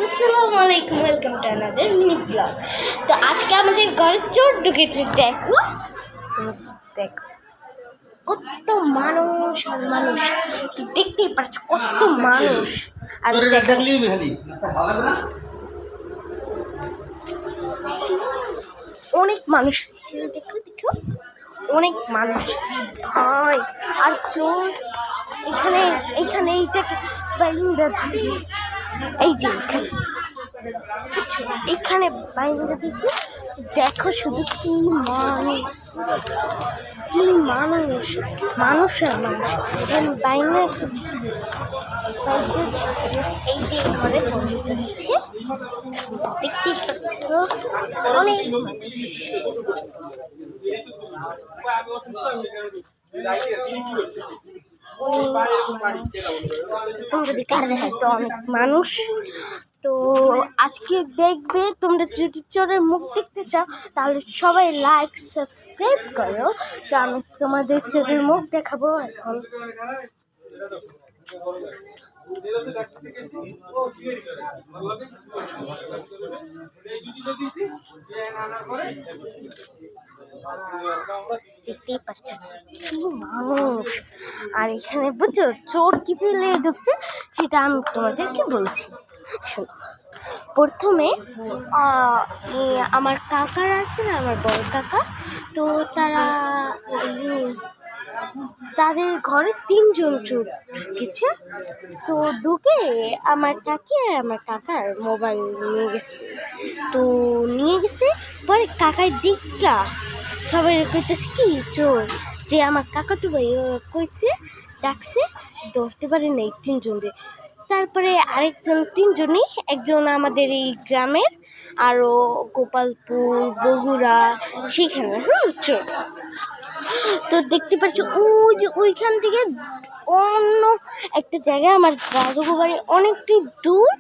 আসসালামু আলাইকুম, welcome to another mini blog. তো আজকে আমাদের ঘরে চোর ঢুকেছে। দেখো দেখো কত মানুষ আর মানুষ, তো দেখতেই পাচ্ছ কত মানুষ। আর অনেক মানুষ, দেখো দেখো অনেক মানুষ ভাই। আর চোর এখানে এখানে এইটাকে বাইন্দা দিছি, এই যে এখানে বাইন্দা দিছি। দেখো শুধু কি মানুষ, কি মানুষ, মানুষ আর মানুষ বাইরে। এই যে ঘরে বন্ধুটা দিচ্ছে, দেখতেই পাচ্ছ অনেক অনেক মানুষ। তো আজকে দেখবে, তোমরা যদি চোরের মুখ দেখতে চাও তাহলে সবাই লাইক সাবস্ক্রাইব করো। তো আমি তোমাদের চোরের মুখ দেখাবো এখন। দেখতেই পাচ্ছ কি মানুষ। আর এখানে বুঝছো চোর কি পেলে ঢুকছে সেটা আমি তোমাদেরকে বলছি, শোনো। প্রথমে আমার কাকারা আছে না, আমার বড় কাকা, তো তাদের ঘরে 3 জন চোর ঢুকেছে। তো ঢুকে আমার কাকি আর আমার কাকার মোবাইল নিয়ে গেছে। পরে কাকার দিকটা সবাই কইতেছে কি চোর, যে আমার কাকা তো ভাই কইছে, ডাকছে, ধরতে পারে নাই 3 জনরে। তারপরে আরেকজন 3 জনই, একজন আমাদের এই গ্রামের, আরও গোপালপুর, বগুড়া সেখানে চোর। তো দেখতে পাচ্ছ ওই যে ওইখান থেকে অন্য একটা জায়গায় আমার দাদুগো বাড়ি অনেকটাই দূর।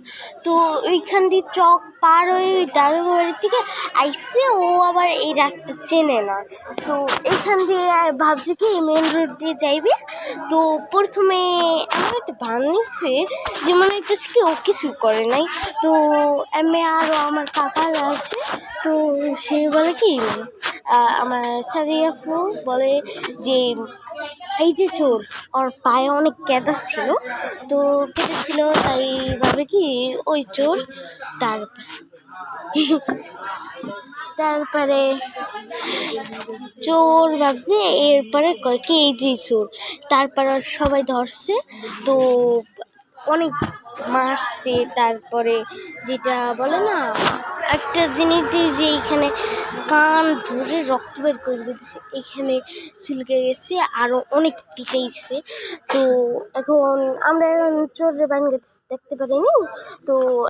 তো ওইখান দিয়ে চক পার হয়ে দাদুগো বাড়ির থেকে আইসে, ও আবার এই রাস্তা চেনে না। তো এখান দিয়ে ভাবছে কি মেন রোড দিয়ে যাইবে। তো প্রথমে আমার একটা ভান নিচ্ছে, যে মনে হচ্ছে কি ও কিছু করে নাই। তো আমি আরও আমার কাকারা আছে, তো সে বলে কি আমার সাদিয়া আপু বলে যে এই যে চোর, ওর পায়ে অনেক কেদা ছিল, তাই ভাবে কি ওই চোর। তারপরে চোর ভাবছে, এরপরে কয় কি এই যে চোর। তারপর সবাই ধরছে, তো অনেক মারছে। তারপরে যেটা বলে না একটা জিনিস দিয়ে, যে এখানে কান ধরে রক্ত বের করে দিতেছে, এখানে চুলকে গেছে, আরও অনেক পিটাইছে। তো এখন আমরা চোরের বাইন দেখতে পারিনি। তো